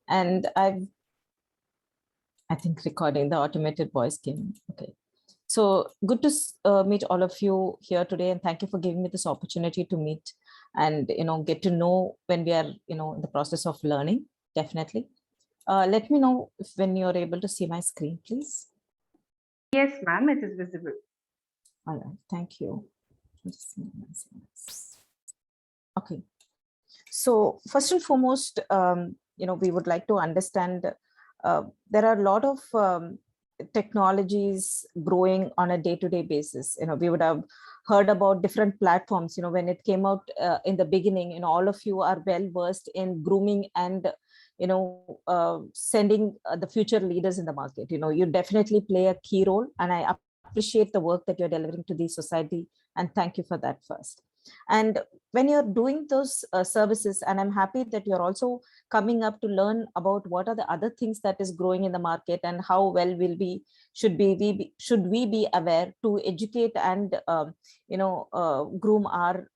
And I think recording the automated voice came. Okay. So good to meet all of you here today, and thank you for giving me this opportunity to meet and get to know when we are in the process of learning. Definitely. Let me know if when you're able to see my screen, please. Yes, ma'am, it is visible. All right, thank you. Okay. So first and foremost, we would like to understand there are a lot of technologies growing on a day-to-day basis. We would have heard about different platforms. When it came out in the beginning, all of you are well versed in grooming and sending the future leaders in the market. You definitely play a key role, and I appreciate the work that you're delivering to the society, and thank you for that first. And when you're doing those services, and I'm happy that you're also coming up to learn about what are the other things that is growing in the market and how well should we be aware to educate and groom our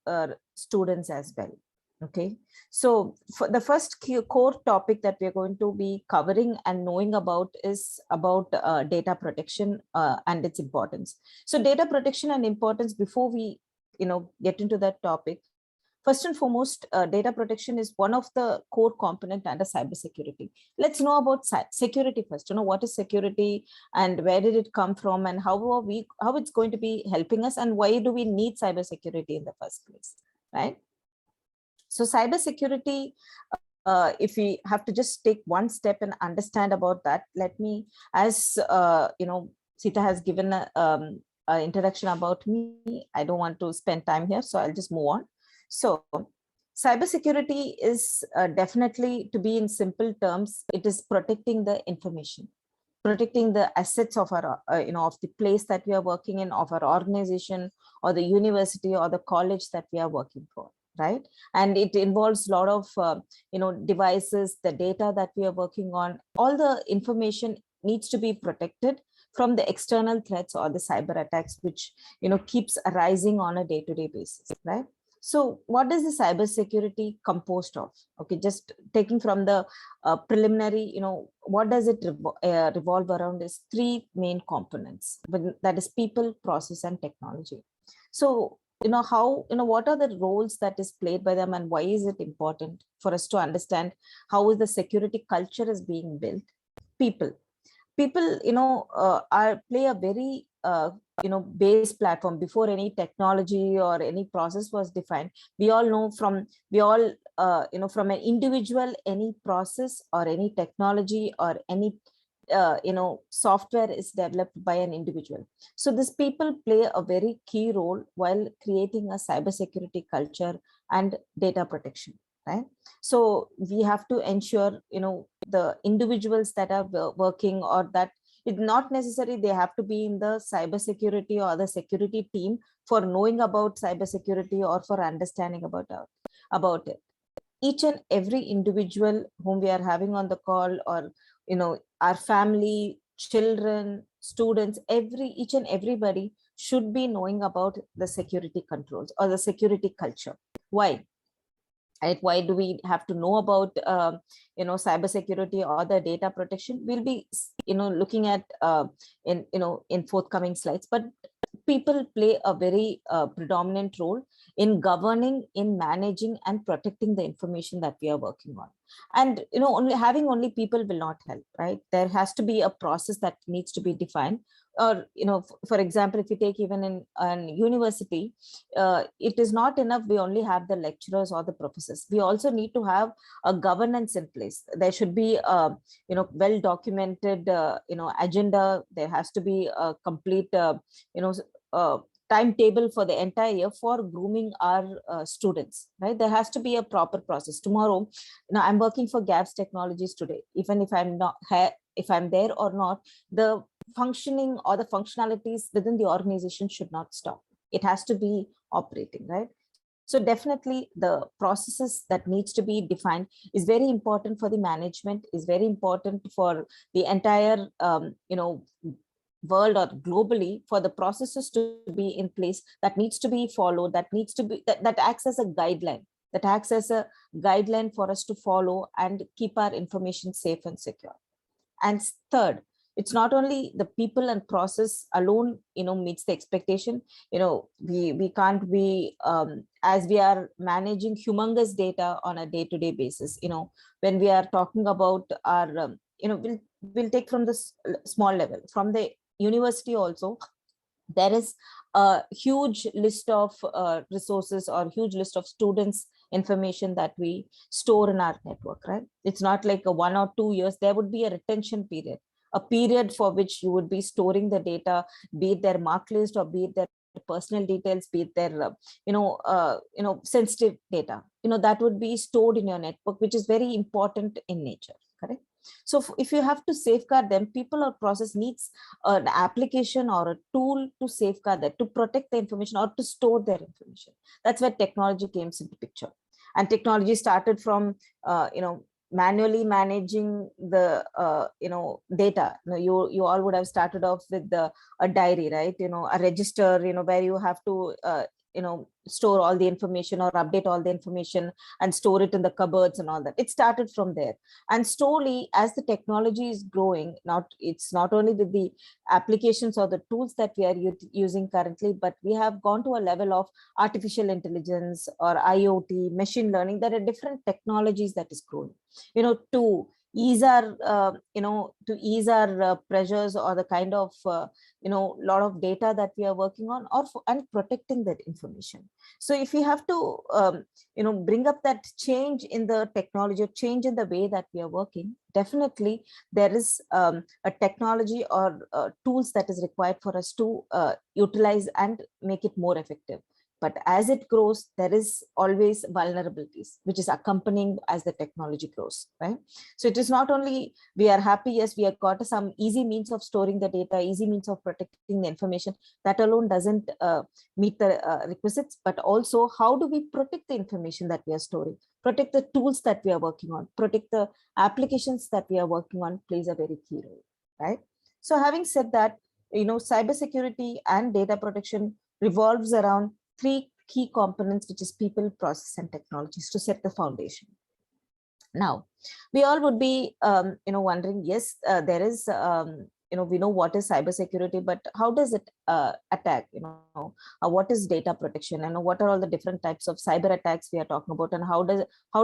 students as well. Okay, so for the first core topic that we're going to be covering and knowing about is about data protection and its importance. So data protection and importance, before we get into that topic, first and foremost, data protection is one of the core component under cybersecurity. Let's know about security first. What is security and where did it come from, and how it's going to be helping us, and why do we need cybersecurity in the first place, right? So cybersecurity, if we have to just take one step and understand about that, let me, as Sita has given a introduction about me, I don't want to spend time here, so I'll just move on. So cybersecurity is definitely, to be in simple terms, it is protecting the information, protecting the assets of our, of the place that we are working in, of our organization or the university or the college that we are working for, right? And it involves a lot of, devices, the data that we are working on, all the information needs to be protected from the external threats or the cyber attacks, which, keeps arising on a day-to-day basis, right? So what is the cybersecurity composed of? Okay, just taking from the preliminary, what does it revolve around is three main components, that is people, process, and technology. So, what are the roles that is played by them, and why is it important for us to understand how is the security culture is being built? People, play a very base platform. Before any technology or any process was defined, we all know from from an individual, any process or any technology or any software is developed by an individual. So these people play a very key role while creating a cybersecurity culture and data protection, right? So we have to ensure the individuals that are working, or that it's not necessary they have to be in the cybersecurity or the security team for knowing about cybersecurity or for understanding about it. Each and every individual whom we are having on the call, or our family, children, students, each and everybody should be knowing about the security controls or the security culture. Why? Right? Why do we have to know about cybersecurity or the data protection? We'll be looking at in forthcoming slides, but people play a very predominant role in governing, in managing, and protecting the information that we are working on. And only people will not help, right? There has to be a process that needs to be defined. Or for example, if you take even in an university, it is not enough we only have the lecturers or the professors. We also need to have a governance in place. There should be a well documented agenda. There has to be a complete timetable for the entire year for grooming our students, right? There has to be a proper process. Tomorrow, I'm working for GAPS Technologies today. Even if I'm not if I'm there or not, the functioning or the functionalities within the organization should not stop. It has to be operating, right? So definitely the processes that needs to be defined is very important for the management, is very important for the entire world or globally, for the processes to be in place that needs to be followed, that needs to be that acts as a guideline, that acts as a guideline for us to follow and keep our information safe and secure. And third, it's not only the people and process alone, meets the expectation. We can't be, as we are managing humongous data on a day-to-day basis. When we are talking about our, we'll take from the small level, from the university also, there is a huge list of resources or huge list of students information that we store in our network, right? It's not like a 1 or 2 years. There would be a retention period, a period for which you would be storing the data, be it their mark list or be it their personal details, be it their sensitive data, that would be stored in your network, which is very important in nature, correct? So if you have to safeguard them, people or process needs an application or a tool to safeguard that, to protect the information or to store their information. That's where technology came into picture. And technology started from, manually managing the, data. You all would have started off with a diary, right? A register, where you have to, store all the information or update all the information and store it in the cupboards and all that. It started from there. And slowly, as the technology is growing, it's not only with the applications or the tools that we are using currently, but we have gone to a level of artificial intelligence or IoT, machine learning. There are different technologies that is growing, to ease our, pressures, or the kind of, lot of data that we are working on, and protecting that information. So if we have to, bring up that change in the technology, change in the way that we are working, definitely there is a technology or tools that is required for us to utilize and make it more effective. But as it grows, there is always vulnerabilities, which is accompanying as the technology grows, right? So it is not only we are happy, yes, we have got some easy means of storing the data, easy means of protecting the information. That alone doesn't meet the requisites, but also how do we protect the information that we are storing, protect the tools that we are working on, protect the applications that we are working on, plays a very key role, right? So having said that, cybersecurity and data protection revolves around three key components, which is people, process, and technologies, to set the foundation. Now, we all would be, wondering, yes, there is, we know what is cybersecurity, but how does it attack? What is data protection, and what are all the different types of cyber attacks we are talking about, and how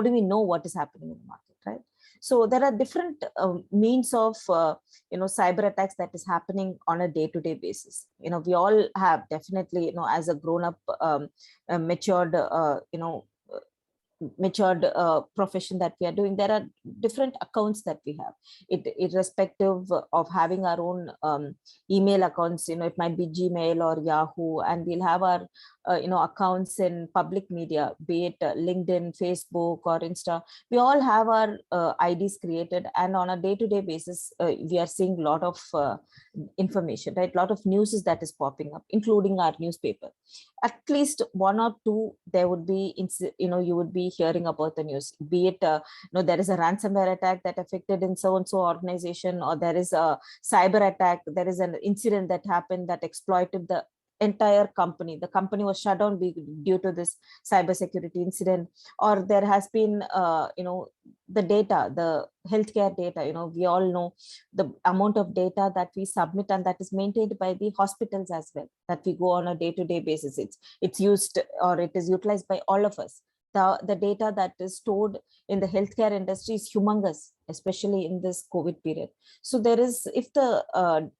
do we know what is happening in the market, right? So there are different means of, cyber attacks that is happening on a day-to-day basis. We all have definitely, as a grown-up, matured, profession that we are doing, there are different accounts that we have, irrespective of having our own email accounts. It might be Gmail or Yahoo, and we'll have our accounts in public media, be it LinkedIn, Facebook, or Insta. We all have our IDs created, and on a day-to-day basis, we are seeing a lot of information, right? A lot of news that is popping up, including our newspaper. At least one or two, there would be, you would be hearing about the news, be it, there is a ransomware attack that affected in so-and-so organization, or there is a cyber attack, there is an incident that happened that exploited the entire company. The company was shut down due to this cybersecurity incident. Or there has been, the data, the healthcare data. We all know the amount of data that we submit, and that is maintained by the hospitals as well, that we go on a day-to-day basis. It's used, or it is utilized by all of us. The data that is stored in the healthcare industry is humongous, especially in this COVID period. So there is, if the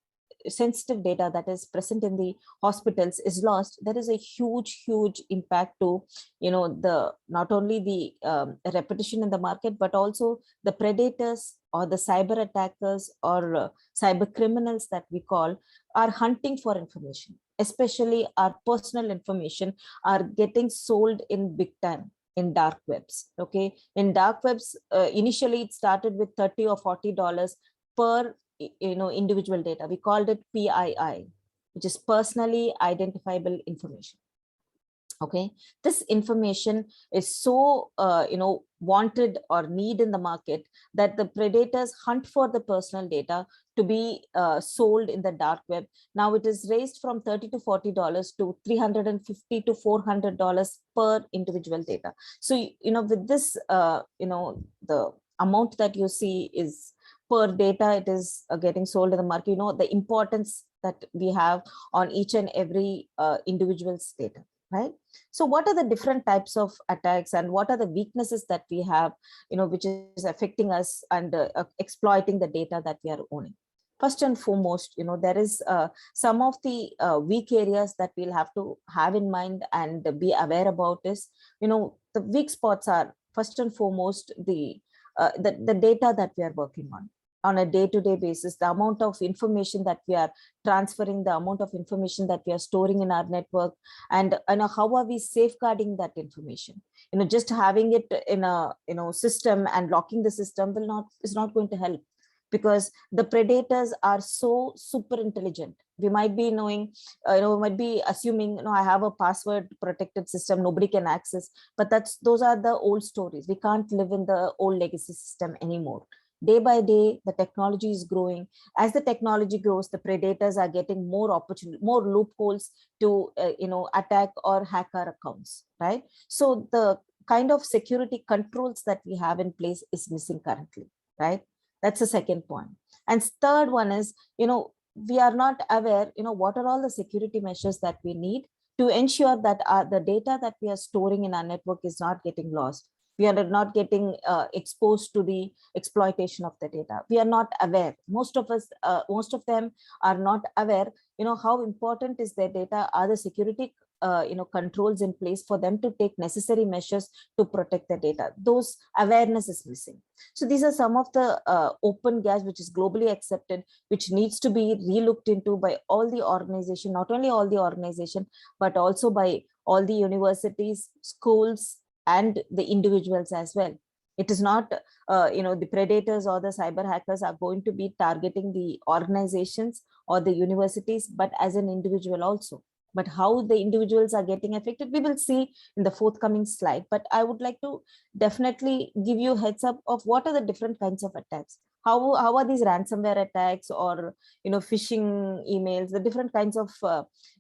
sensitive data that is present in the hospitals is lost, there is a huge impact to, the not only the repetition in the market, but also the predators or the cyber attackers or cyber criminals that we call are hunting for information, especially our personal information are getting sold in big time in dark webs. Okay, in dark webs, initially it started with $30 or $40 per individual data. We called it PII, which is personally identifiable information. Okay, this information is so wanted or need in the market that the predators hunt for the personal data to be sold in the dark web. Now it is raised from $30 to $40 to $350 to $400 per individual data. So with this the amount that you see is per data, it is getting sold in the market. The importance that we have on each and every individual's data, right? So what are the different types of attacks and what are the weaknesses that we have, which is affecting us and exploiting the data that we are owning? First and foremost, there is some of the weak areas that we'll have to have in mind and be aware about is, the weak spots are first and foremost the data that we are working on a day-to-day basis, the amount of information that we are transferring, the amount of information that we are storing in our network, and how are we safeguarding that information? Just having it in a system and locking the system is not going to help, because the predators are so super intelligent. We might be knowing, we might be assuming, I have a password protected system, nobody can access, but those are the old stories. We can't live in the old legacy system anymore. Day by day, the technology is growing. As the technology grows, the predators are getting more opportunity, more loopholes to attack or hack our accounts, right? So the kind of security controls that we have in place is missing currently, right? That's the second point. And third one is, we are not aware, what are all the security measures that we need to ensure that the data that we are storing in our network is not getting lost. We are not getting exposed to the exploitation of the data. We are not aware. Most of them are not aware, how important is their data, are the security controls in place for them to take necessary measures to protect the data. Those awareness is missing. So these are some of the open gaps which is globally accepted, which needs to be relooked into by all the organization, not only all the organization, but also by all the universities, schools, and the individuals as well. It is not, the predators or the cyber hackers are going to be targeting the organizations or the universities, but as an individual also. But how the individuals are getting affected, we will see in the forthcoming slide. But I would like to definitely give you a heads up of what are the different kinds of attacks. How are these ransomware attacks or phishing emails, the different kinds of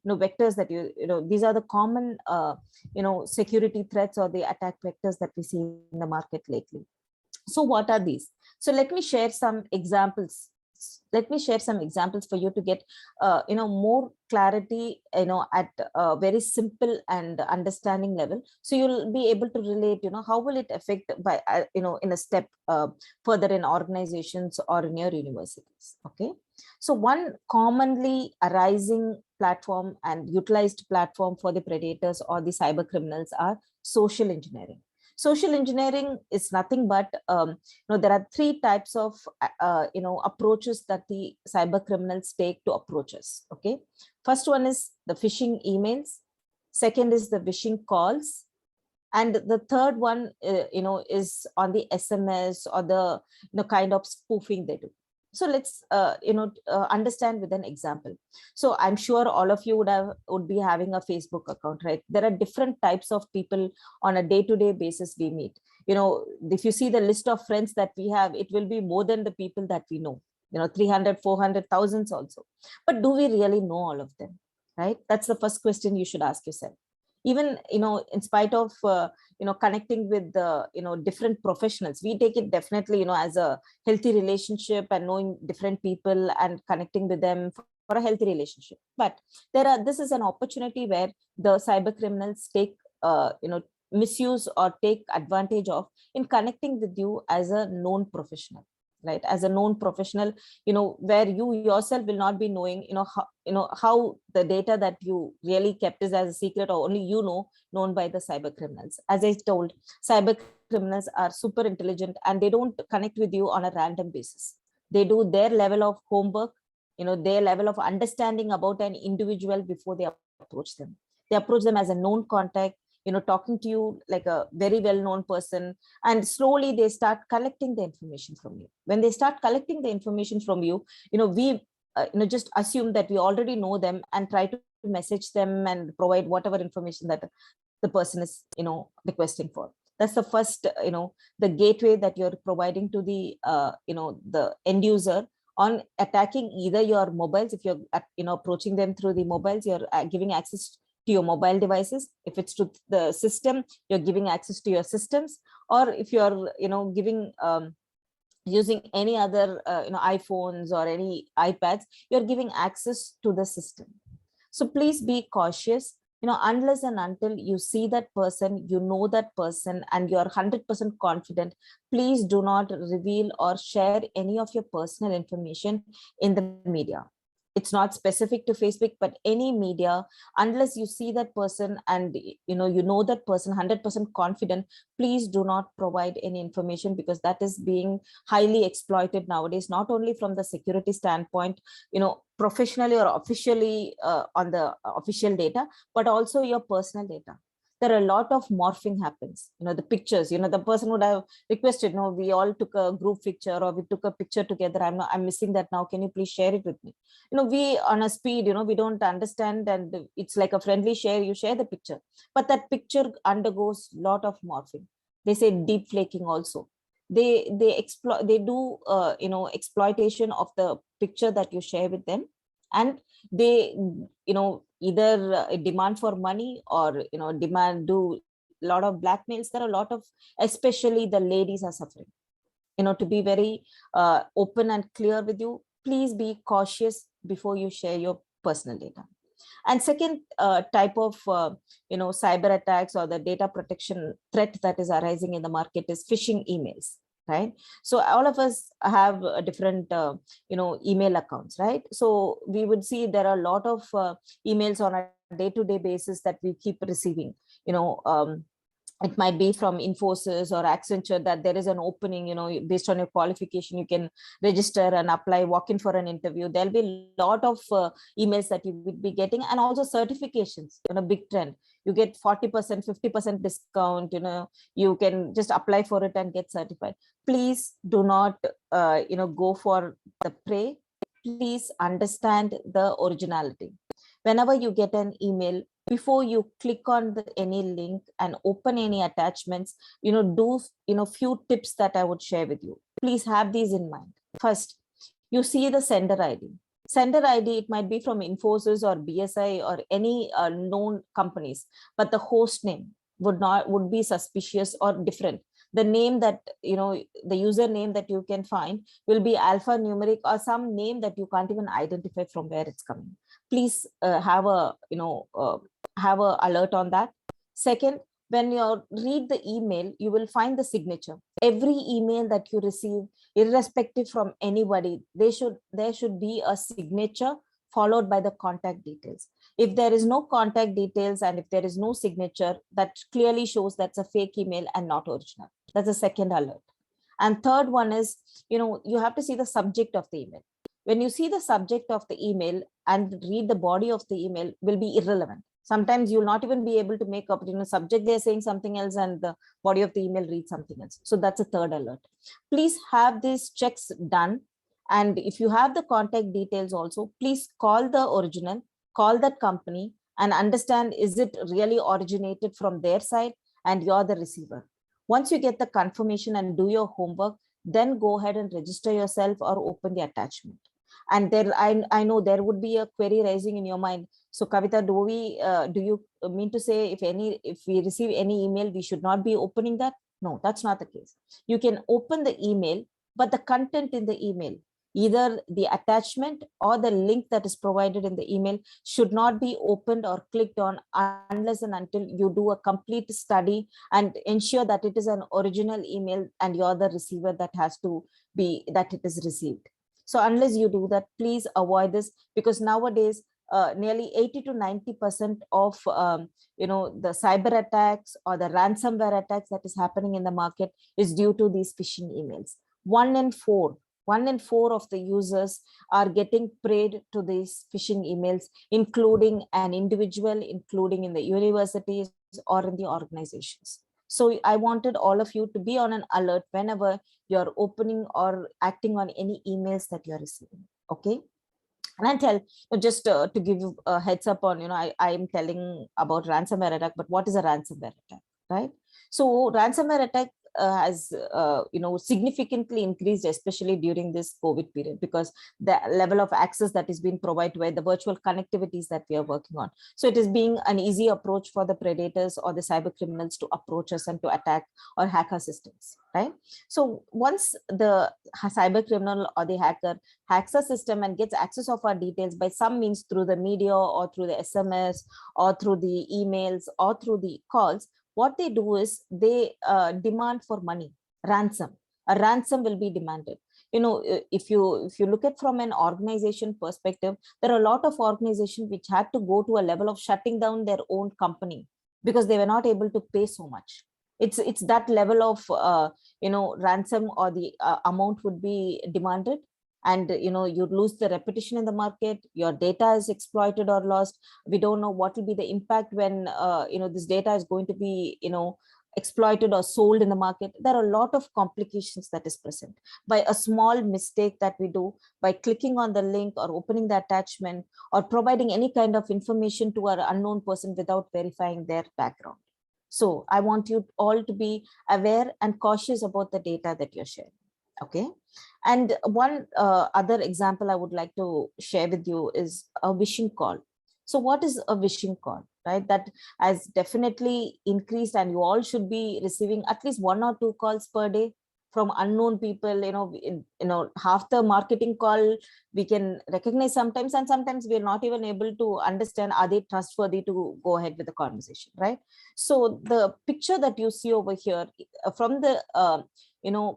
vectors that these are the common security threats or the attack vectors that we see in the market lately. So what are these? So let me share some examples. For you to get more clarity at a very simple and understanding level, so you'll be able to relate how will it affect by in a step further in organizations or in your universities. Okay, so one commonly arising platform and utilized platform for the predators or the cyber criminals are social engineering. Social engineering is nothing but there are three types of approaches that the cyber criminals take to approach us. Okay, first one is the phishing emails, second is the phishing calls, and the third one is on the SMS or the kind of spoofing they do. So let's understand with an example. So I'm sure all of you would be having a Facebook account, right? There are different types of people on a day-to-day basis we meet. If you see the list of friends that we have, it will be more than the people that we know, 300, 400, thousands also. But do we really know all of them, right? That's the first question you should ask yourself. Even in spite of connecting with the different professionals, we take it definitely as a healthy relationship and knowing different people and connecting with them for a healthy relationship. But this is an opportunity where the cyber criminals take misuse or take advantage of in connecting with you as a known professional, right? As a known professional, where you yourself will not be knowing how the data that you really kept is as a secret, or only known by the cyber criminals. As I told, cyber criminals are super intelligent and they don't connect with you on a random basis. They do their level of homework, their level of understanding about an individual before they approach them. They approach them as a known contact, talking to you like a very well-known person, and slowly they start collecting the information from you. When they start collecting the information from you, we just assume that we already know them and try to message them and provide whatever information that the person is, requesting for. That's the first, the gateway that you're providing to the, the end user on attacking either your mobiles. If you're, approaching them through the mobiles, you're giving access to your mobile devices. If it's to the system, you're giving access to your systems. Or if you're, giving, using any other, iPhones or any iPads, you're giving access to the system. So please be cautious, unless and until you see that person, you know that person, and you're 100% confident, please do not reveal or share any of your personal information in the media. It's not specific to Facebook, but any media, unless you see that person and you know that person 100% confident, please do not provide any information, because that is being highly exploited nowadays, not only from the security standpoint, professionally or officially, on the official data, but also your personal data. There are a lot of morphing happens, the pictures, the person would have requested, no, we all took a group picture, or we took a picture together, I'm missing that now, can you please share it with me? We on a speed, we don't understand, and it's like a friendly share, you share the picture, but that picture undergoes lot of morphing. They say deep flaking also. They exploit, they do, exploitation of the picture that you share with them, and they, either demand for money, or demand, do a lot of blackmails. There are a lot of, especially the ladies are suffering. To be very open and clear with you, please be cautious before you share your personal data. And second, type of, cyber attacks or the data protection threat that is arising in the market is phishing emails, right? So all of us have different, email accounts, right? So we would see there are a lot of emails on a day-to-day basis that we keep receiving. It might be from Infosys or Accenture, that there is an opening, based on your qualification, you can register and apply, walk in for an interview. There'll be a lot of emails that you would be getting, and also certifications, big trend. You get 40%, 50% discount, you can just apply for it and get certified. Please do not, go for the prey. Please understand the originality. Whenever you get an email, before you click on any link and open any attachments, do, few tips that I would share with you. Please have these in mind. First, you see the sender ID. Sender ID, it might be from Infosys or BSI or any known companies, but the host name would be suspicious or different. The name that, the username that you can find will be alphanumeric or some name that you can't even identify from where it's coming. Please have a, have a alert on that. Second, when you read the email, you will find the signature. Every email that you receive, irrespective from anybody, there should be a signature followed by the contact details. If there is no contact details and if there is no signature, that clearly shows that's a fake email and not original. That's the second alert. And third one is, you have to see the subject of the email. When you see the subject of the email and read the body of the email, will be irrelevant. Sometimes you'll not even be able to make up, subject they're saying something else and the body of the email reads something else. So that's a third alert. Please have these checks done. And if you have the contact details also, please call the original, call that company and understand, is it really originated from their side and you're the receiver. Once you get the confirmation and do your homework, then go ahead and register yourself or open the attachment. And there, I know there would be a query rising in your mind. So Kavitha, do you mean to say if we receive any email, we should not be opening that? No, that's not the case. You can open the email, but the content in the email, either the attachment or the link that is provided in the email, should not be opened or clicked on unless and until you do a complete study and ensure that it is an original email and you're the receiver that has to be, that it is received. So unless you do that, please avoid this, because nowadays nearly 80 to 90% of the cyber attacks or the ransomware attacks that is happening in the market is due to these phishing emails. One in four of the users are getting preyed to these phishing emails, including an individual, including in the universities or in the organizations. So I wanted all of you to be on an alert whenever you're opening or acting on any emails that you're receiving. Okay. And I'll tell, just to give you a heads up on, I am telling about ransomware attack, but what is a ransomware attack, right? So ransomware attack has, significantly increased, especially during this COVID period, because the level of access that is being provided by the virtual connectivities that we are working on. So it is being an easy approach for the predators or the cyber criminals to approach us and to attack or hack our systems, right? So once the cyber criminal or the hacker hacks a system and gets access of our details by some means, through the media or through the SMS or through the emails or through the calls, what they do is they demand for money, ransom. A ransom will be demanded. If you look at from an organization perspective, there are a lot of organizations which had to go to a level of shutting down their own company because they were not able to pay so much. It's that level of ransom, or the amount would be demanded, and you lose the reputation in the market, your data is exploited or lost. We don't know what will be the impact when this data is going to be exploited or sold in the market. There are a lot of complications that is present by a small mistake that we do, by clicking on the link or opening the attachment or providing any kind of information to our unknown person without verifying their background. So I want you all to be aware and cautious about the data that you're sharing. Okay. And one other example I would like to share with you is a wishing call. So what is a wishing call, right? That has definitely increased, and you all should be receiving at least 1 or 2 calls per day from unknown people. Half the marketing call we can recognize sometimes, and sometimes we're not even able to understand, are they trustworthy to go ahead with the conversation, right? So the picture that you see over here, from the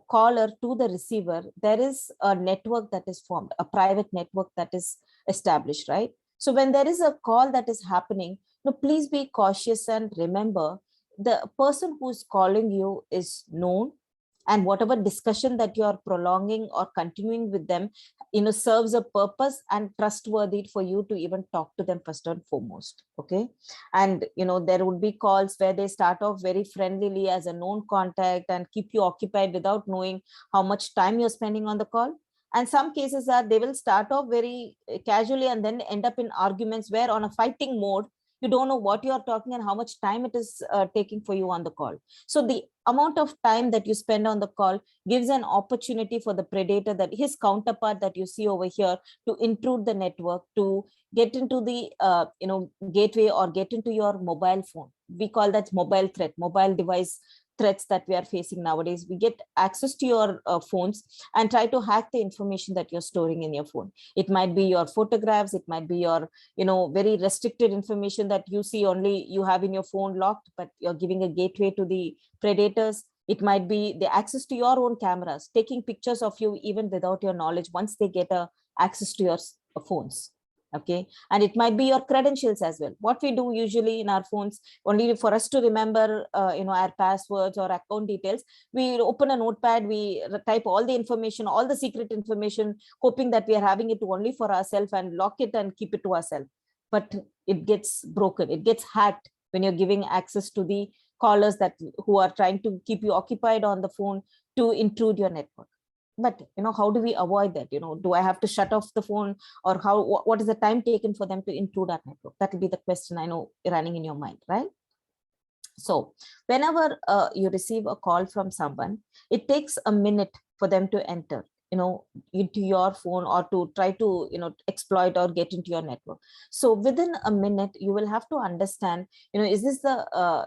caller to the receiver, there is a network that is formed, a private network that is established, right? So when there is a call that is happening, please be cautious and remember, the person who is calling you is known, and whatever discussion that you are prolonging or continuing with them serves a purpose and trustworthy for you to even talk to them first and foremost. Okay. And there would be calls where they start off very friendlily as a known contact and keep you occupied without knowing how much time you're spending on the call. And some cases are, they will start off very casually and then end up in arguments where, on a fighting mode, you don't know what you're talking and how much time it is taking for you on the call. So the amount of time that you spend on the call gives an opportunity for the predator, that his counterpart that you see over here, to intrude the network, to get into the gateway or get into your mobile phone. We call that mobile threat, mobile device threats that we are facing nowadays. We get access to your phones and try to hack the information that you're storing in your phone. It might be your photographs, it might be your very restricted information that you see only you have in your phone locked, but you're giving a gateway to the predators. It might be the access to your own cameras, taking pictures of you even without your knowledge, once they get access to your phones. Okay. And it might be your credentials as well. What we do usually in our phones, only for us to remember our passwords or account details, we open a notepad, we type all the information, all the secret information, hoping that we are having it only for ourselves, and lock it and keep it to ourselves. But it gets broken, it gets hacked when you're giving access to the callers who are trying to keep you occupied on the phone to intrude your network. But how do we avoid that? Do I have to shut off the phone, or what is the time taken for them to intrude our network? That will be the question I know running in your mind, right? So whenever you receive a call from someone, it takes a minute for them to enter into your phone, or to try to exploit or get into your network. So within a minute, you will have to understand, is this the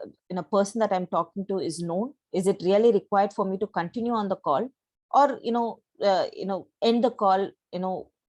person that I'm talking to is known? Is it really required for me to continue on the call, or end the call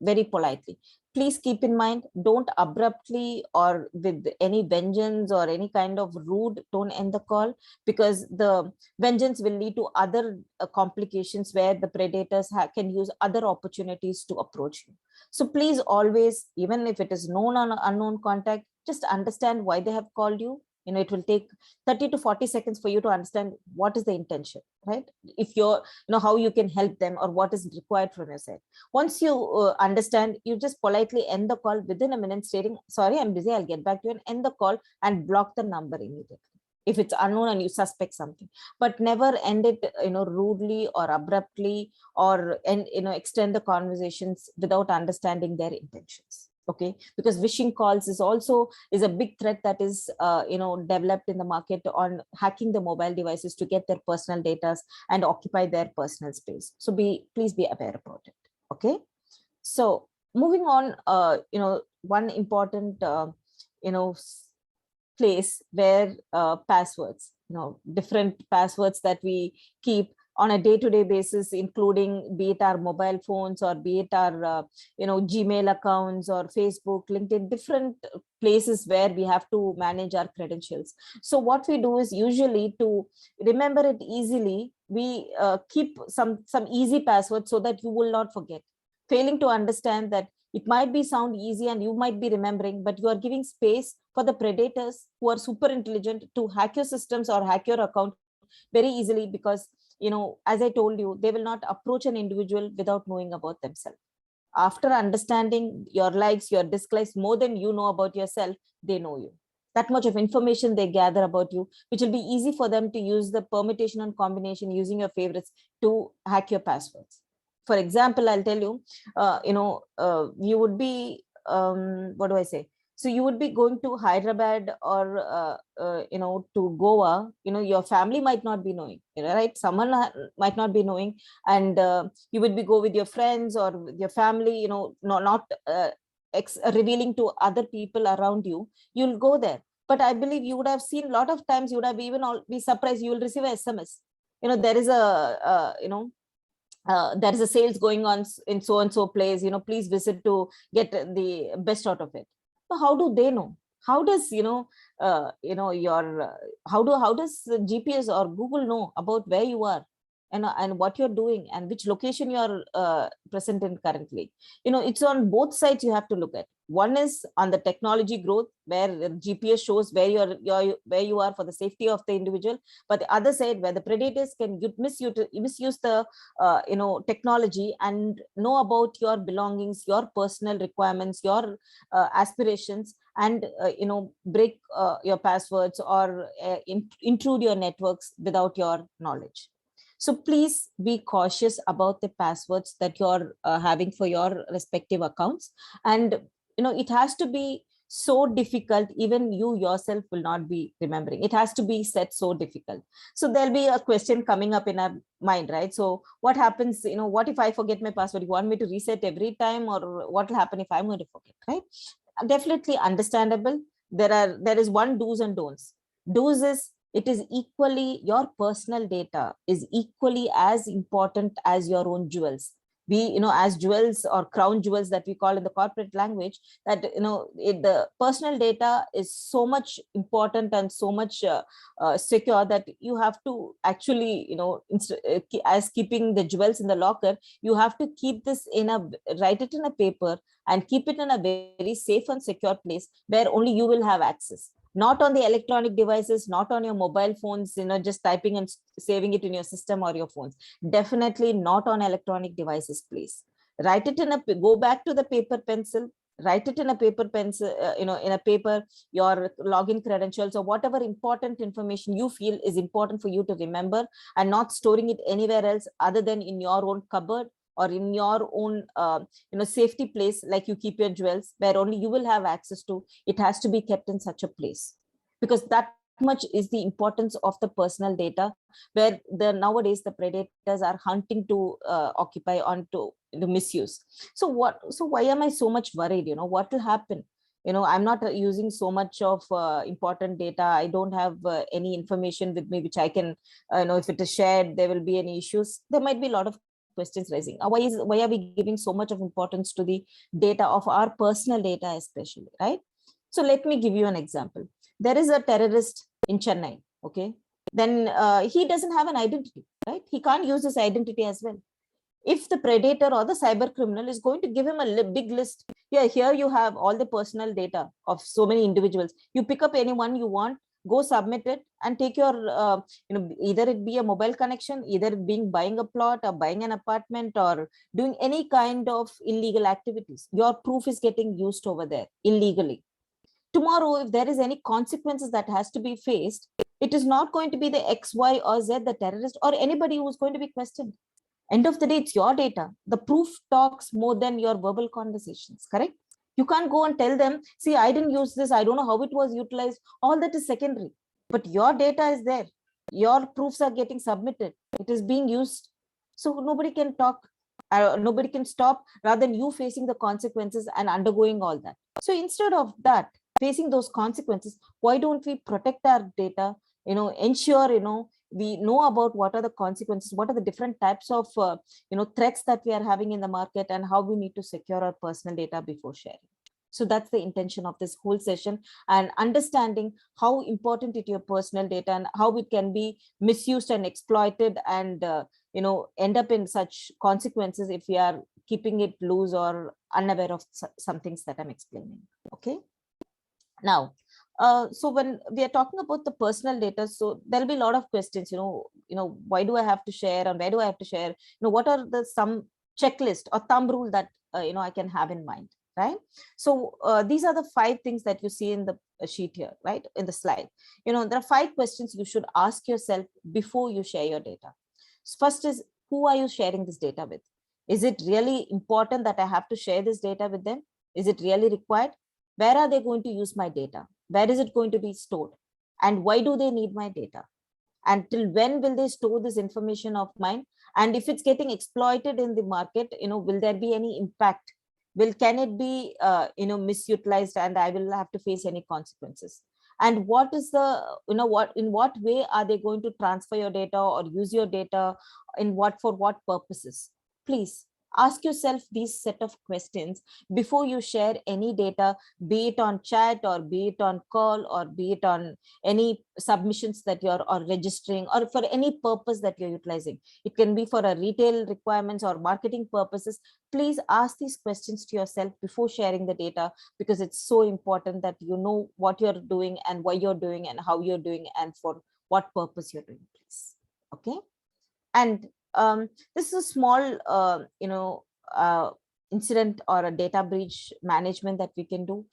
very politely? Please keep in mind, don't abruptly or with any vengeance or any kind of rude tone end the call, because the vengeance will lead to other complications where the predators can use other opportunities to approach you. So please always, even if it is known or unknown contact, just understand why they have called you. It will take 30 to 40 seconds for you to understand what is the intention, right? If you're, how you can help them, or what is required from your side. Once you understand, you just politely end the call within a minute, stating, sorry, I'm busy, I'll get back to you, and end the call and block the number immediately. if it's unknown and you suspect something, but never end it, rudely or abruptly, or extend the conversations without understanding their intentions. Okay, because wishing calls is a big threat that is developed in the market on hacking the mobile devices to get their personal data and occupy their personal space. So please be aware about it. Okay, so moving on, one important place where passwords, different passwords that we keep on a day-to-day basis, including be it our mobile phones or be it our Gmail accounts or Facebook, LinkedIn, different places where we have to manage our credentials. So what we do is, usually to remember it easily, we keep some easy passwords so that you will not forget, failing to understand that it might be sound easy and you might be remembering, but you are giving space for the predators who are super intelligent to hack your systems or hack your account very easily, because as I told you, they will not approach an individual without knowing about themselves. After understanding your likes, your dislikes, more than you know about yourself, they know you. That much of information they gather about you, which will be easy for them to use the permutation and combination using your favorites to hack your passwords. For example, I'll tell you, you would be, what do I say? So you would be going to Hyderabad or, to Goa, your family might not be knowing, right? Someone might not be knowing. And you would be go with your friends or with your family, not revealing to other people around you. You'll go there. But I believe you would have seen a lot of times, you would have even be surprised, you will receive a SMS. There is there is a sales going on in so and so place, please visit to get the best out of it. So how do they know? How does your how does the GPS or Google know about where you are and what you're doing and which location you're present in currently? It's on both sides you have to look at. One is on the technology growth, where the GPS shows where where you are for the safety of the individual, but the other side, where the predators can misuse the technology and know about your belongings, your personal requirements, your aspirations, and break your passwords or intrude your networks without your knowledge. So please be cautious about the passwords that you're having for your respective accounts. And it has to be so difficult, even you yourself will not be remembering. It has to be set so difficult. So there'll be a question coming up in our mind, right? So what happens, what if I forget my password? You want me to reset every time, or what will happen if I'm going to forget, right? Definitely understandable. There is one do's and don'ts. Do's is, it is equally, your personal data is equally as important as your own jewels. We, as jewels or crown jewels that we call in the corporate language, that the personal data is so much important and so much secure that you have to actually, as keeping the jewels in the locker, you have to keep this write it in a paper and keep it in a very safe and secure place where only you will have access. Not on the electronic devices, not on your mobile phones, just typing and saving it in your system or your phones. Definitely not on electronic devices, please. Write it go back to the paper pencil, write it in a paper pencil, in a paper, your login credentials or whatever important information you feel is important for you to remember, and not storing it anywhere else other than in your own cupboard or in your own safety place, like you keep your jewels, where only you will have access to. It has to be kept in such a place, because that much is the importance of the personal data, where nowadays the predators are hunting to occupy onto the misuse. So why am I so much worried? What will happen? I'm not using so much of important data. I don't have any information with me which I can if it is shared, there will be any issues. There might be a lot of questions rising. Why are we giving so much of importance to the data of our personal data, especially, right? So let me give you an example. There is a terrorist in Chennai, okay? Then he doesn't have an identity, right? He can't use his identity as well. If the predator or the cyber criminal is going to give him a big list, here you have all the personal data of so many individuals. You pick up anyone you want, go submit it, and take your either it be a mobile connection, either it being buying a plot or buying an apartment or doing any kind of illegal activities. Your proof is getting used over there illegally tomorrow, if there is any consequences that has to be faced, it is not going to be the X, Y, or Z, the terrorist, or anybody who is going to be questioned. End of the day, it's your data. The proof talks more than your verbal conversations, correct? You can't go and tell them, see, I didn't use this, I don't know how it was utilized. All that is secondary. But your data is there. Your proofs are getting submitted. It is being used. So nobody can talk, nobody can stop, rather than you facing the consequences and undergoing all that. So instead of that, facing those consequences, why don't we protect our data, ensure, we know about what are the consequences, what are the different types of, threats that we are having in the market, and how we need to secure our personal data before sharing. So that's the intention of this whole session, and understanding how important it is your personal data and how it can be misused and exploited, and end up in such consequences if we are keeping it loose or unaware of some things that I'm explaining. Okay. Now, so when we are talking about the personal data, so there'll be a lot of questions, why do I have to share, and where do I have to share? What are the some checklist or thumb rule that I can have in mind, right? So these are the 5 things that you see in the sheet here, right, in the slide. There are 5 questions you should ask yourself before you share your data. First is, who are you sharing this data with? Is it really important that I have to share this data with them? Is it really required? Where are they going to use my data? Where is it going to be stored? And why do they need my data? And till when will they store this information of mine? And if it's getting exploited in the market, will there be any impact? Can it be, misutilized, and I will have to face any consequences? And what is the, in what way are they going to transfer your data or use your data? For what purposes? Please ask yourself these set of questions before you share any data, be it on chat, or be it on call, or be it on any submissions that you're or registering, or for any purpose that you're utilizing. It can be for a retail requirements or marketing purposes. Please ask these questions to yourself before sharing the data, because it's so important that you know what you're doing and why you're doing and how you're doing and for what purpose you're doing, please. Okay. And this is a small, incident or a data breach management that we can do,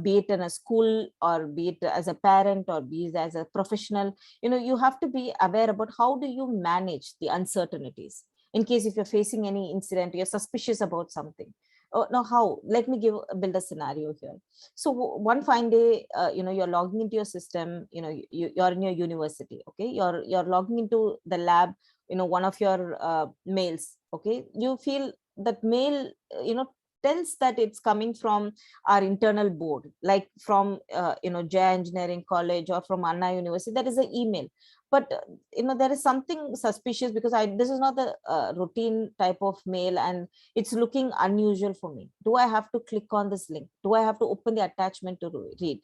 be it in a school, or be it as a parent, or be it as a professional. You have to be aware about how do you manage the uncertainties in case if you're facing any incident, you're suspicious about something. Now, how? Let me build a scenario here. So one fine day, you're logging into your system. You're in your university. Okay, you're logging into the lab. One of your mails. Okay, you feel that mail, tells that it's coming from our internal board, like from Jaya Engineering College or from Anna University. That is an email, but there is something suspicious, because this is not the routine type of mail, and it's looking unusual for me. Do I have to click on this link? Do I have to open the attachment to read?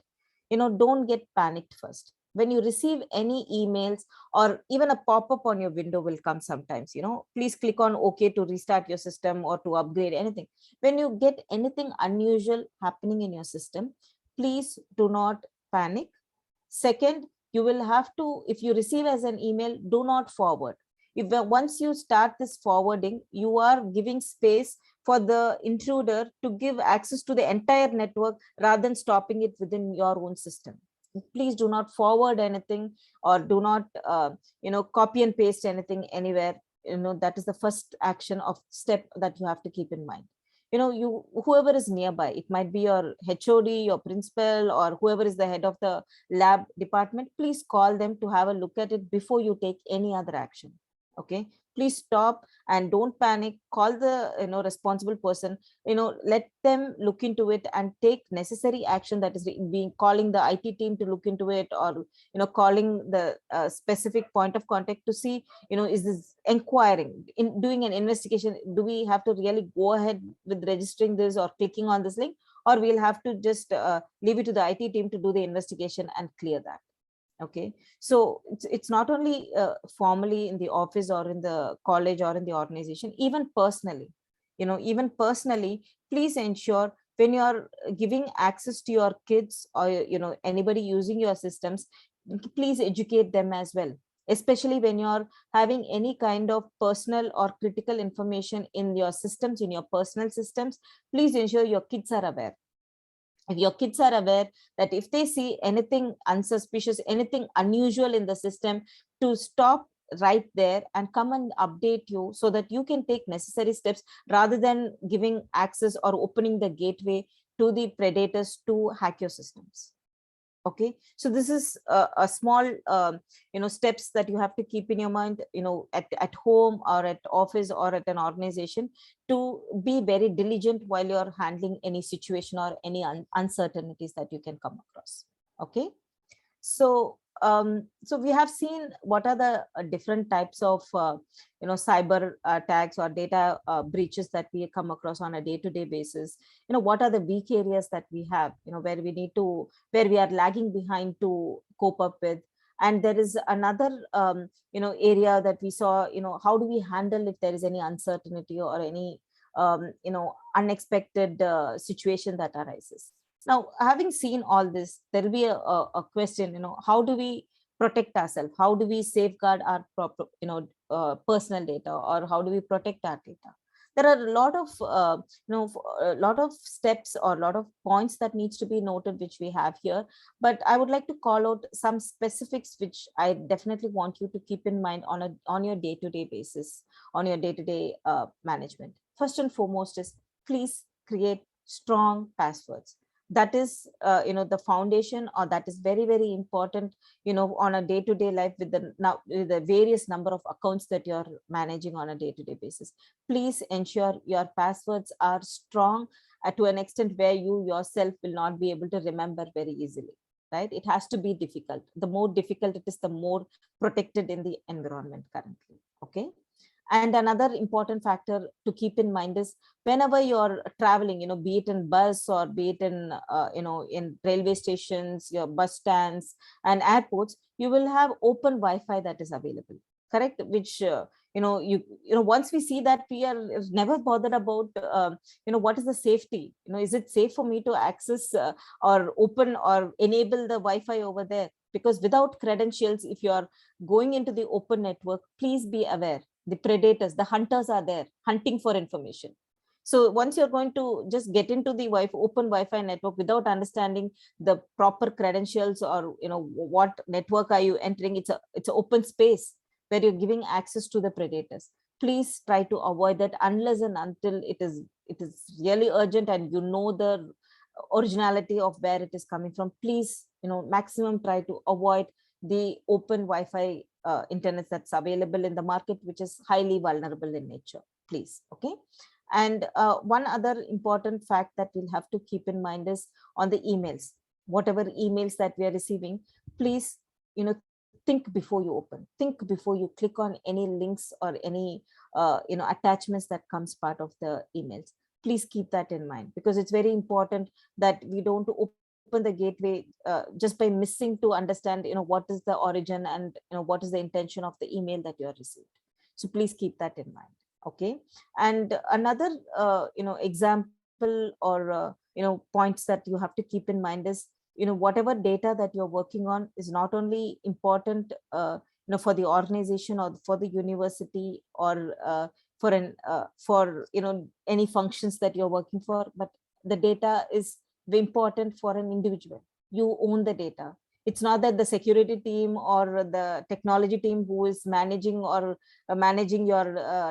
Don't get panicked first. When you receive any emails, or even a pop-up on your window will come sometimes, please click on OK to restart your system or to upgrade anything. When you get anything unusual happening in your system, please do not panic. Second, you will have to, if you receive as an email, do not forward. Once you start this forwarding, you are giving space for the intruder to give access to the entire network, rather than stopping it within your own system. Please do not forward anything, or do not copy and paste anything anywhere. That is the first action of step that you have to keep in mind. Whoever is nearby, it might be your HOD, your principal, or whoever is the head of the lab department, please call them to have a look at it before you take any other action. Okay, please stop and don't panic. Call the responsible person, let them look into it and take necessary action, that is being calling the IT team to look into it, or calling the specific point of contact to see, is this inquiring, in doing an investigation, do we have to really go ahead with registering this or clicking on this link, or we'll have to just leave it to the IT team to do the investigation and clear that. Okay, so it's not only formally in the office or in the college or in the organization, even personally, please ensure when you're giving access to your kids, or anybody using your systems, please educate them as well, especially when you're having any kind of personal or critical information in your systems, in your personal systems. Please ensure your kids are aware. If your kids are aware that if they see anything unsuspicious, anything unusual in the system, to stop right there and come and update you so that you can take necessary steps rather than giving access or opening the gateway to the predators to hack your systems. Okay, so this is a small steps that you have to keep in your mind, at home or at office or at an organization, to be very diligent while you're handling any situation or any uncertainties that you can come across. Okay, so we have seen what are the different types of cyber attacks or data breaches that we come across on a day-to-day basis. What are the weak areas that we have, where we are lagging behind to cope up with. And there is another area that we saw, how do we handle if there is any uncertainty or any unexpected situation that arises. Now, having seen all this, there will be a question, how do we protect ourselves? How do we safeguard our proper, personal data, or how do we protect our data? There are a lot of, a lot of steps or a lot of points that needs to be noted, which we have here. But I would like to call out some specifics, which I definitely want you to keep in mind on your day-to-day basis, on your day-to-day management. First and foremost is, please create strong passwords. That is the foundation, or that is very, very important, on a day-to-day life, with the various number of accounts that you're managing on a day-to-day basis. Please ensure your passwords are strong to an extent where you yourself will not be able to remember very easily, right? It has to be difficult. The more difficult it is, the more protected in the environment currently. Okay. And another important factor to keep in mind is, whenever you're traveling, be it in bus or be it in, in railway stations, your bus stands and airports, you will have open Wi-Fi that is available, correct? Which, once we see that, we are never bothered about, what is the safety? Is it safe for me to access or open or enable the Wi-Fi over there? Because without credentials, if you're going into the open network, please be aware, the predators, the hunters are there hunting for information. So once you're going to just get into the open Wi-Fi network without understanding the proper credentials, or what network are you entering, it's an open space where you're giving access to the predators. Please try to avoid that unless and until it is really urgent and the originality of where it is coming from. Please, maximum try to avoid the open Wi-Fi internet that's available in the market, which is highly vulnerable in nature, please. Okay. And one other important fact that we'll have to keep in mind is on the emails. Whatever emails that we are receiving, please, think before you open, think before you click on any links or any attachments that comes part of the emails. Please keep that in mind, because it's very important that we don't open the gateway just by missing to understand what is the origin and what is the intention of the email that you have received. So please keep that in mind. Okay. And another example or points that you have to keep in mind is, whatever data that you're working on is not only important for the organization or for the university, or for any functions that you're working for, but the data is important for an individual. You own the data. It's not that the security team or the technology team who is managing or managing your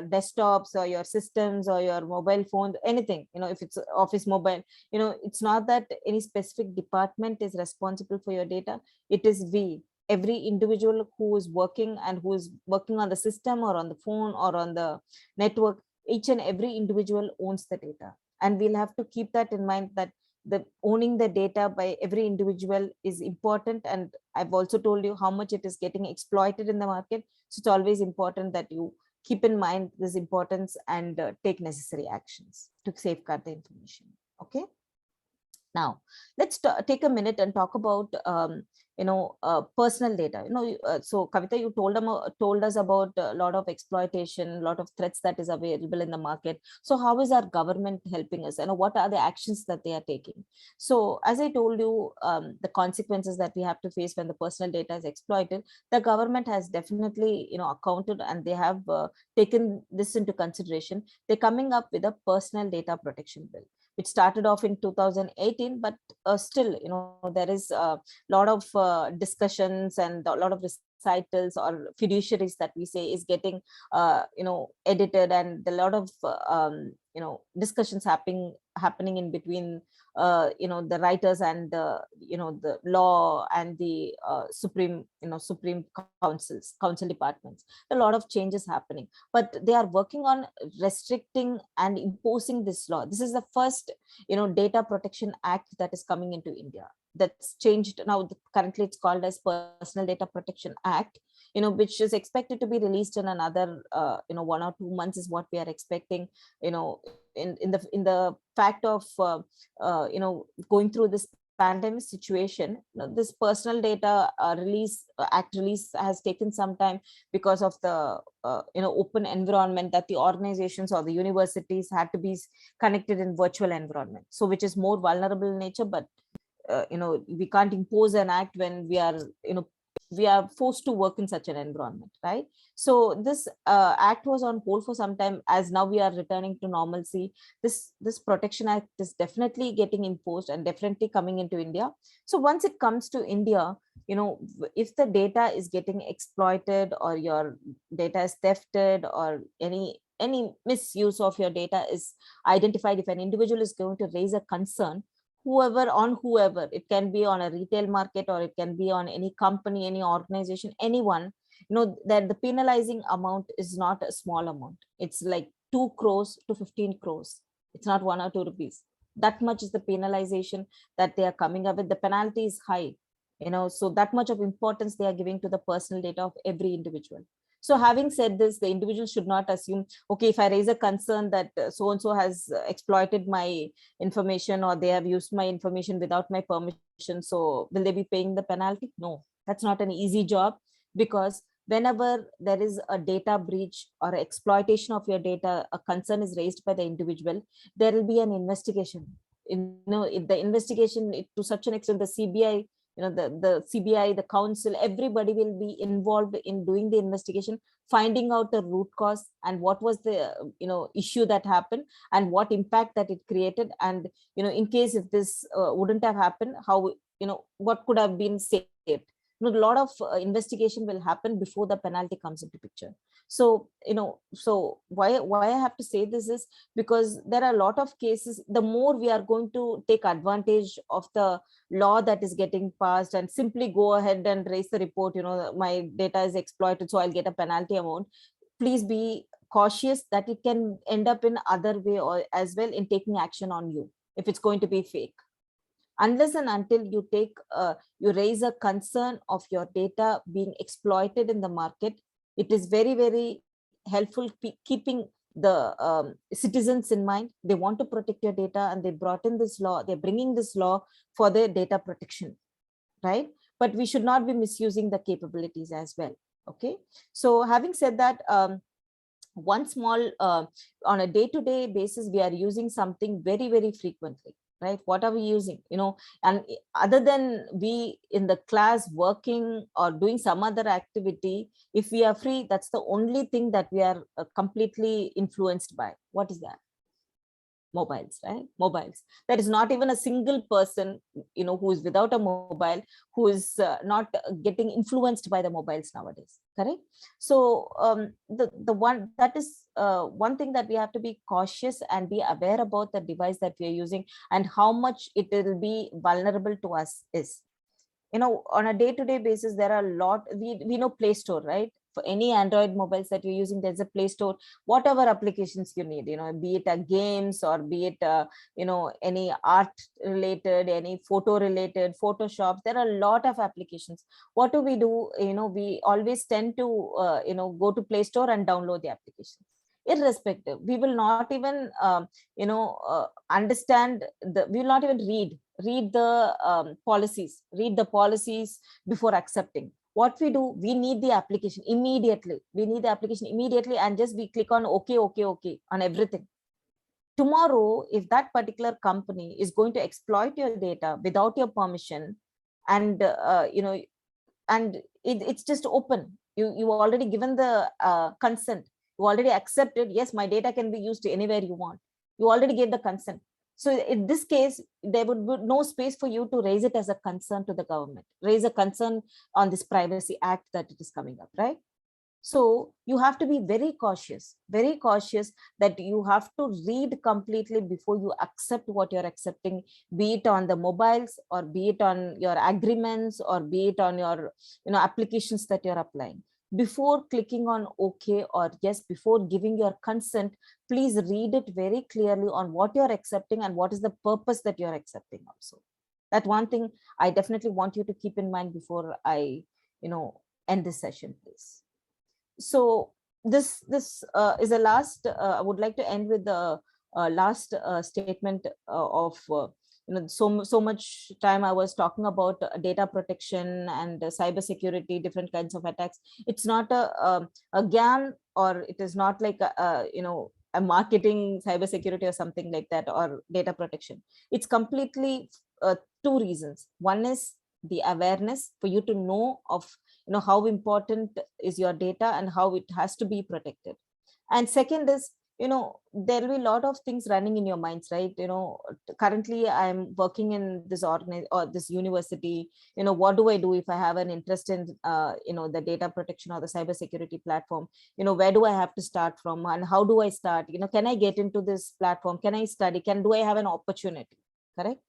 desktops or your systems or your mobile phone, anything, if it's office mobile, it's not that any specific department is responsible for your data. It is every individual who is working and who is working on the system or on the phone or on the network. Each and every individual owns the data, and we'll have to keep that in mind, that the owning the data by every individual is important. And I've also told you how much it is getting exploited in the market. So it's always important that you keep in mind this importance and take necessary actions to safeguard the information. Okay. Now, let's take a minute and talk about personal data. So Kavitha, you told us about a lot of exploitation, a lot of threats that is available in the market. So how is our government helping us, and what are the actions that they are taking? So as I told you, the consequences that we have to face when the personal data is exploited, the government has definitely accounted, and they have taken this into consideration. They're coming up with a personal data protection bill. It started off in 2018, but still, there is a lot of discussions and a lot of recitals or fiduciaries that we say is getting edited, and a lot of discussions happening in between the writers and the law and the supreme council departments. A lot of changes happening, but they are working on restricting and imposing this law. This is the first data protection act that is coming into India, that's changed now. Currently it's called as Personal Data Protection Act, which is expected to be released in another 1 or 2 months is what we are expecting. In the fact of going through this pandemic situation, this personal data act release has taken some time because of the open environment that the organizations or the universities had to be connected in virtual environment, so which is more vulnerable in nature. But we can't impose an act when we are forced to work in such an environment, right? So this act was on hold for some time. As now we are returning to normalcy, this protection act is definitely getting imposed and definitely coming into India. So once it comes to India, if the data is getting exploited, or your data is thefted, or any misuse of your data is identified, if an individual is going to raise a concern, whoever, it can be on a retail market, or it can be on any company, any organization, anyone, that the penalizing amount is not a small amount. It's like 2 crores to 15 crores. It's not 1 or 2 rupees. That much is the penalization that they are coming up with. The penalty is high, so that much of importance they are giving to the personal data of every individual. So having said this, the individual should not assume, okay, if I raise a concern that so and so has exploited my information, or they have used my information without my permission, so will they be paying the penalty? No, that's not an easy job, because whenever there is a data breach or exploitation of your data, a concern is raised by the individual, there will be an investigation. If the investigation, to such an extent, the CBI, the CBI, the council, everybody will be involved in doing the investigation, finding out the root cause and what was the issue that happened, and what impact that it created. And in case if this wouldn't have happened, how what could have been saved. A lot of investigation will happen before the penalty comes into picture. So so why I have to say this is because there are a lot of cases. The more we are going to take advantage of the law that is getting passed and simply go ahead and raise the report, my data is exploited, so I'll get a penalty amount. Please be cautious that it can end up in other way, or as well, in taking action on you if it's going to be fake. Unless and until you raise a concern of your data being exploited in the market, it is very, very helpful keeping the citizens in mind. They want to protect your data, and they brought in this law. They're bringing this law for their data protection, right? But we should not be misusing the capabilities as well. Okay. So having said that, one small on a day-to-day basis, we are using something very, very frequently, right? What are we using? And other than we in the class working or doing some other activity, if we are free, that's the only thing that we are completely influenced by. What is that? Mobiles, right? Mobiles. There is not even a single person who is without a mobile, who is not getting influenced by the mobiles nowadays, correct? So the one that is one thing that we have to be cautious and be aware about the device that we are using, and how much it will be vulnerable to us is, on a day-to-day basis, there are a lot. We know Play Store, right? For any Android mobiles that you're using, there's a Play Store. Whatever applications you need, be it a games, or be it any art related, any photo related, Photoshop. There are a lot of applications. What do? We always tend to go to Play Store and download the application. Irrespective, we will not even understand we will not even read the policies before accepting. What we do, we need the application immediately. And just we click on okay on everything. Tomorrow, if that particular company is going to exploit your data without your permission, and and it's just open, you already given the consent, you already accepted, yes, my data can be used anywhere you want. You already gave the consent. So in this case, there would be no space for you to raise it as a concern to the government, raise a concern on this Privacy Act that it is coming up, right? So you have to be very cautious that you have to read completely before you accept what you're accepting, be it on the mobiles or be it on your agreements or be it on your applications that you're applying. Before clicking on OK or yes, before giving your consent, please read it very clearly on what you're accepting and what is the purpose that you're accepting also. That one thing I definitely want you to keep in mind before I end this session, please. So this is a last, I would like to end with the last statement of so much time I was talking about data protection and cyber security, different kinds of attacks. It's not a GAN, or it is not like a marketing cyber security or something like that, or data protection. It's completely two reasons. One is the awareness for you to know of how important is your data and how it has to be protected. And second is, there will be a lot of things running in your minds, right? Currently I'm working in this this university. What do I do if I have an interest in the data protection or the cyber security platform? Where do I have to start from, and how do I start? Can I get into this platform? Can I study? Do I have an opportunity? Correct?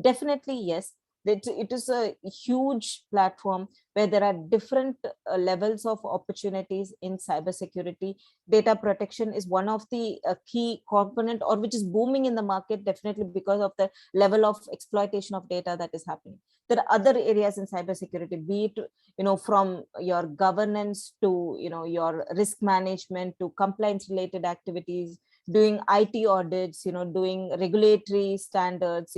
Definitely yes. It is a huge platform where there are different levels of opportunities in cybersecurity. Data protection is one of the key component, or which is booming in the market, definitely because of the level of exploitation of data that is happening. There are other areas in cybersecurity, be it from your governance to your risk management to compliance related activities, doing IT audits, doing regulatory standards,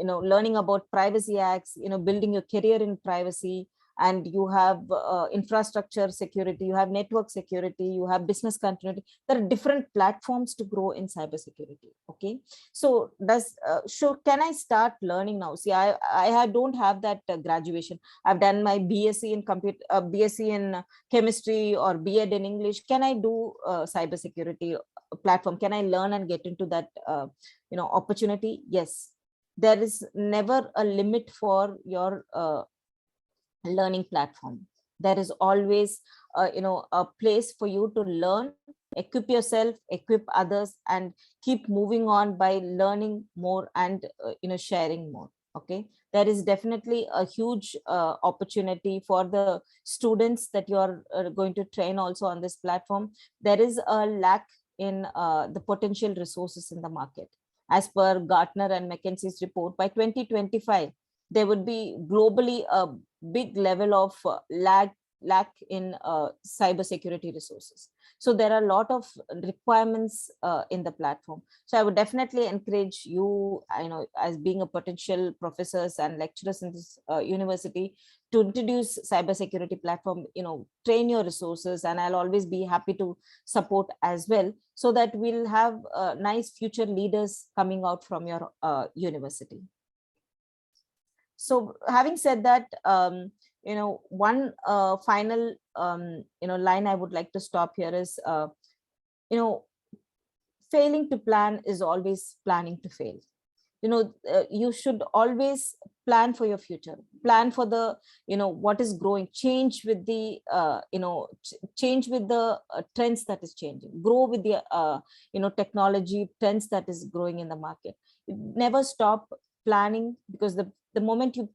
learning about privacy acts, building your career in privacy. And you have infrastructure security, you have network security, you have business continuity. There are different platforms to grow in cybersecurity. Okay, so can I start learning now? See, I don't have that graduation. I've done my BSc in BSc in chemistry or B.Ed in English. Can I do cybersecurity platform? Can I learn and get into that opportunity? Yes. There is never a limit for your learning platform. There is always a place for you to learn, equip yourself, equip others, and keep moving on by learning more and sharing more. Okay, there is definitely a huge opportunity for the students that you are going to train also on this platform. There is a lack in the potential resources in the market. As per Gartner and McKinsey's report, by 2025, there would be globally a big level of lack in cybersecurity resources. So there are a lot of requirements in the platform. So I would definitely encourage you, as being a potential professors and lecturers in this university, to introduce cybersecurity platform, train your resources, and I'll always be happy to support as well, so that we'll have nice future leaders coming out from your university. So having said that, one final line I would like to stop here is, failing to plan is always planning to fail. You should always plan for your future, plan for the what is growing, change with the change with the trends that is changing, grow with the technology trends that is growing in the market. Never stop planning, because the moment you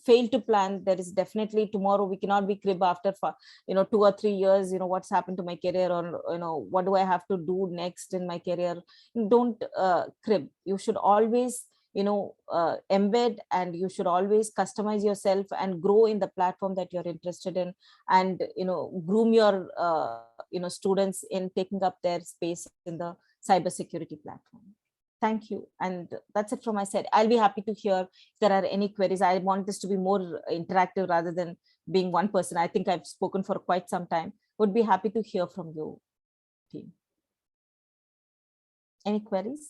fail to plan, there is definitely tomorrow we cannot be crib after 2 or 3 years, what's happened to my career, or what do I have to do next in my career. Don't crib. You should always embed, and you should always customize yourself and grow in the platform that you're interested in, and groom your students in taking up their space in the cybersecurity platform. Thank you. And that's it from my side. I'll be happy to hear if there are any queries. I want this to be more interactive rather than being one person. I think I've spoken for quite some time. Would be happy to hear from you, team. Any queries?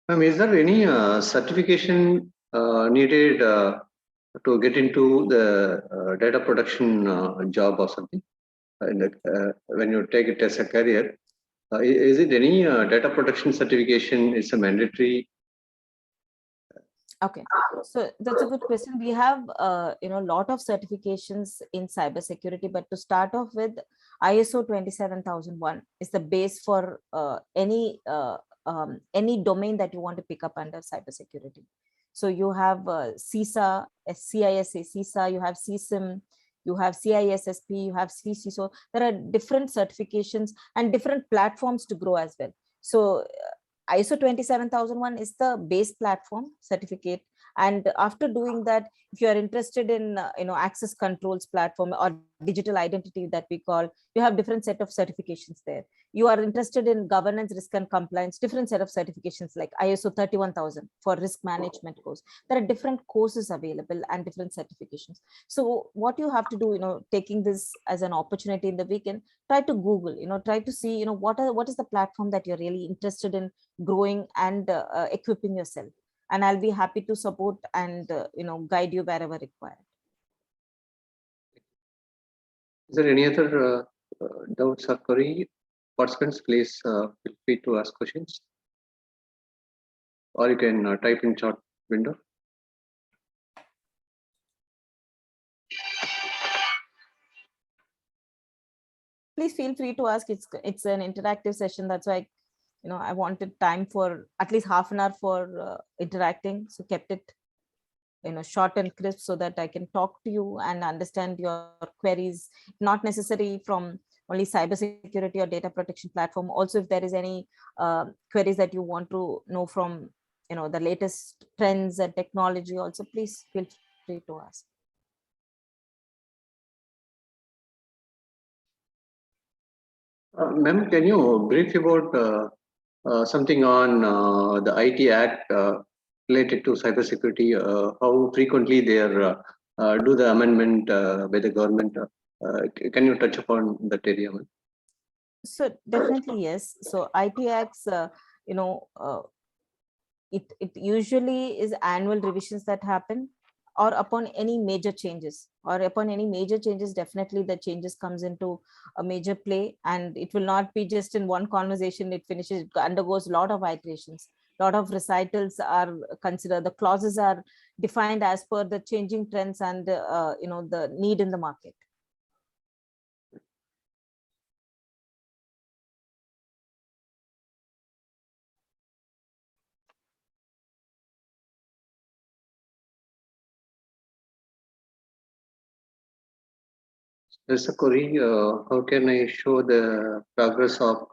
Ma'am, is there any certification needed to get into the data protection job or something? when you take it as a career. Is it any data protection certification is a mandatory? Okay, so that's a good question. We have, a lot of certifications in cybersecurity, but to start off with, ISO 27001 is the base for any domain that you want to pick up under cybersecurity. So you have CISA, CISA, CISA, you have CSIM, you have CISSP, you have CCISO. There are different certifications and different platforms to grow as well. So ISO 27001 is the base platform certificate. And after doing that, if you are interested in, access controls platform or digital identity that we call, you have different set of certifications there. You are interested in governance, risk and compliance, different set of certifications like ISO 31000 for risk management course. There are different courses available and different certifications. So what you have to do, taking this as an opportunity in the weekend, try to Google, try to see, what is the platform that you're really interested in growing and equipping yourself. And I'll be happy to support and, guide you wherever required. Is there any other doubts or query? Participants, please feel free to ask questions, or you can type in chat window. Please feel free to ask. It's an interactive session. That's why, I wanted time for at least half an hour for interacting. So kept it, short and crisp so that I can talk to you and understand your queries, not necessary from only cybersecurity or data protection platform. Also, if there is any queries that you want to know from, the latest trends and technology, also please feel free to ask. Ma'am, can you brief about something on the IT Act related to cybersecurity? How frequently they are do the amendment by the government? Can you touch upon that area, ma'am? So definitely yes. So IT Acts, it usually is annual revisions that happen, or upon any major changes, definitely the changes comes into a major play, and it will not be just in one conversation. It finishes, it undergoes a lot of iterations, lot of recitals are considered, the clauses are defined as per the changing trends and the need in the market. There's a query. How can I show the progress of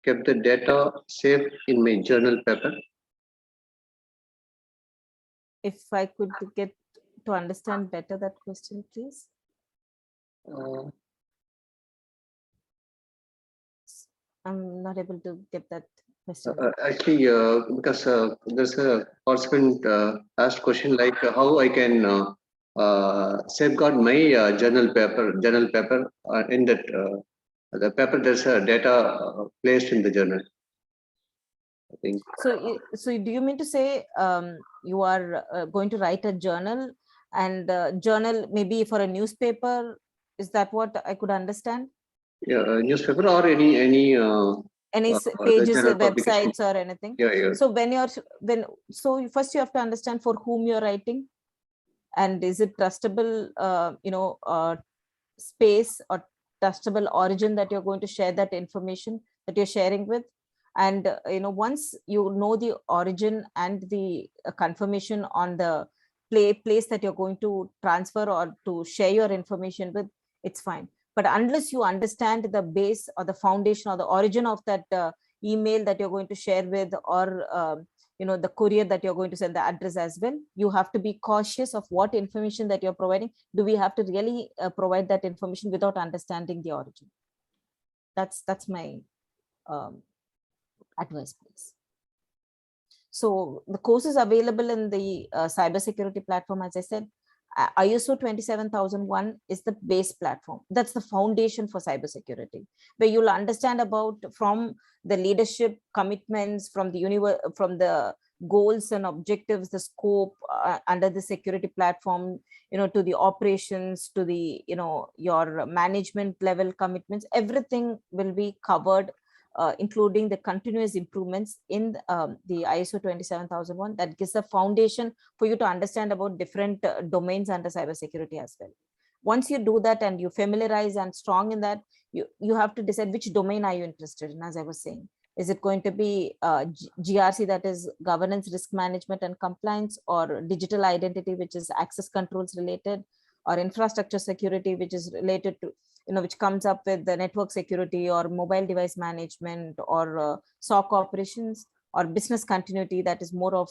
kept the data safe in my journal paper? If I could get to understand better that question, please. I'm not able to get that question. Actually, because there's a participant asked question like how I can safeguard my journal paper in that the paper there's a data placed in the journal. I think. So do you mean to say you are going to write a journal, and journal maybe for a newspaper? Is that what I could understand? Yeah, newspaper or any pages, websites or anything. Yeah. So so first you have to understand for whom you're writing, and is it trustable, space or trustable origin that you're going to share that information that you're sharing with. And once you know the origin and the confirmation on the place that you're going to transfer or to share your information with, it's fine. But unless you understand the base or the foundation or the origin of that email that you're going to share with, or the courier that you're going to send, the address as well, you have to be cautious of what information that you're providing. Do we have to really provide that information without understanding the origin? That's my advice, please. So the courses available in the cybersecurity platform, as I said, ISO 27001 is the base platform. That's the foundation for cybersecurity, where you'll understand about from the leadership commitments, from the goals and objectives, the scope under the security platform, to the operations, to the, your management level commitments, everything will be covered, including the continuous improvements in the ISO 27001. That gives a foundation for you to understand about different domains under cybersecurity as well. Once you do that and you familiarize and strong in that, you have to decide which domain are you interested in. As I was saying, is it going to be GRC, that is governance, risk management and compliance, or digital identity, which is access controls related, or infrastructure security, which is related to, which comes up with the network security or mobile device management, or SOC operations, or business continuity, that is more of,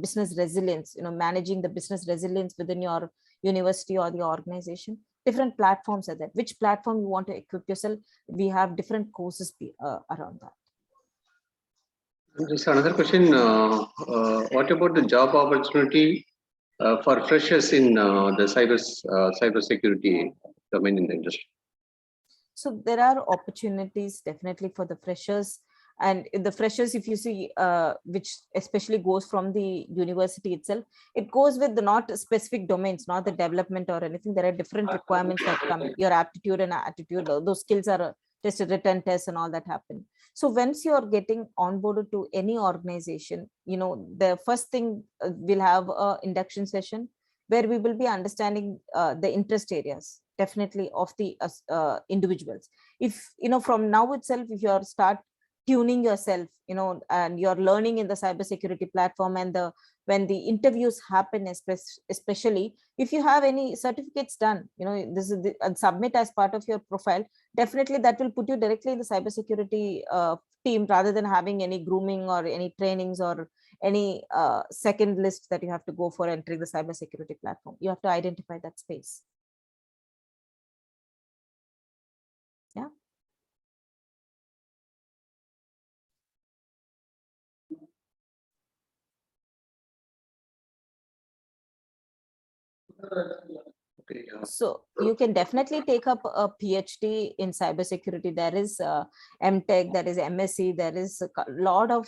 business resilience, managing the business resilience within your university or the organization. Different platforms are there. Which platform you want to equip yourself? We have different courses around that. Just another question. What about the job opportunity for freshers in the cybersecurity domain in the industry? So there are opportunities definitely for the freshers. And the freshers, if you see, which especially goes from the university itself, it goes with the not specific domains, not the development or anything. There are different requirements that come, your aptitude and attitude, those skills are tested, written tests and all that happen. So once you are getting onboarded to any organization, the first thing, we'll have a induction session where we will be understanding the interest areas, definitely, of the individuals. If, from now itself, if you start tuning yourself, and you're learning in the cybersecurity platform, and when the interviews happen, especially if you have any certificates done, this is submit as part of your profile, definitely that will put you directly in the cybersecurity team, rather than having any grooming or any trainings or any second list that you have to go for entering the cybersecurity platform. You have to identify that space. Yeah. Okay, so you can definitely take up a PhD in cybersecurity. There is MTech, there is MSc, there is a lot of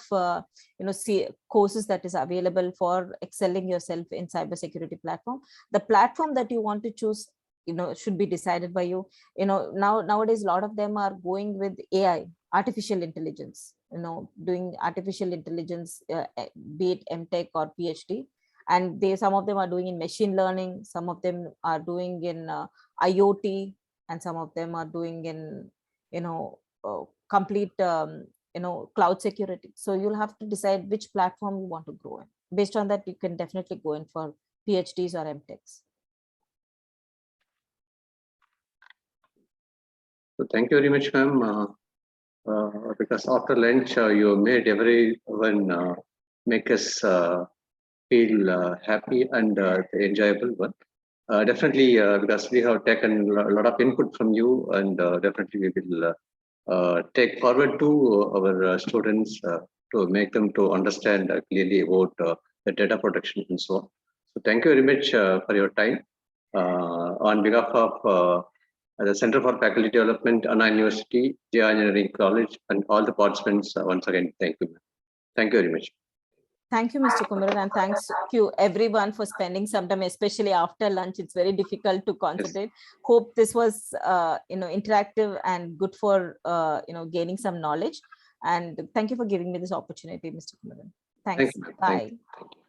courses that is available for excelling yourself in cybersecurity platform. The platform that you want to choose, should be decided by you. Nowadays a lot of them are going with AI, artificial intelligence, doing artificial intelligence, be it MTech or PhD. And some of them are doing in machine learning, some of them are doing in IoT, and some of them are doing in complete cloud security. So you'll have to decide which platform you want to grow in. Based on that, you can definitely go in for PhDs or MTechs. So thank you very much, ma'am. Because after lunch, you made everyone make us feel happy and enjoyable one. Definitely, because we have taken a lot of input from you, and definitely we will take forward to our students to make them to understand clearly about the data protection and so on. So thank you very much for your time. On behalf of the Center for Faculty Development, Anna University, JR Engineering College, and all the participants, once again, thank you. Thank you very much. Thank you, Mr. Kumaran, and thanks to everyone for spending some time, especially after lunch. It's very difficult to concentrate. Yes. Hope this was, interactive and good for, gaining some knowledge. And thank you for giving me this opportunity, Mr. Kumaran. Thanks. Thank you. Bye. Thank you.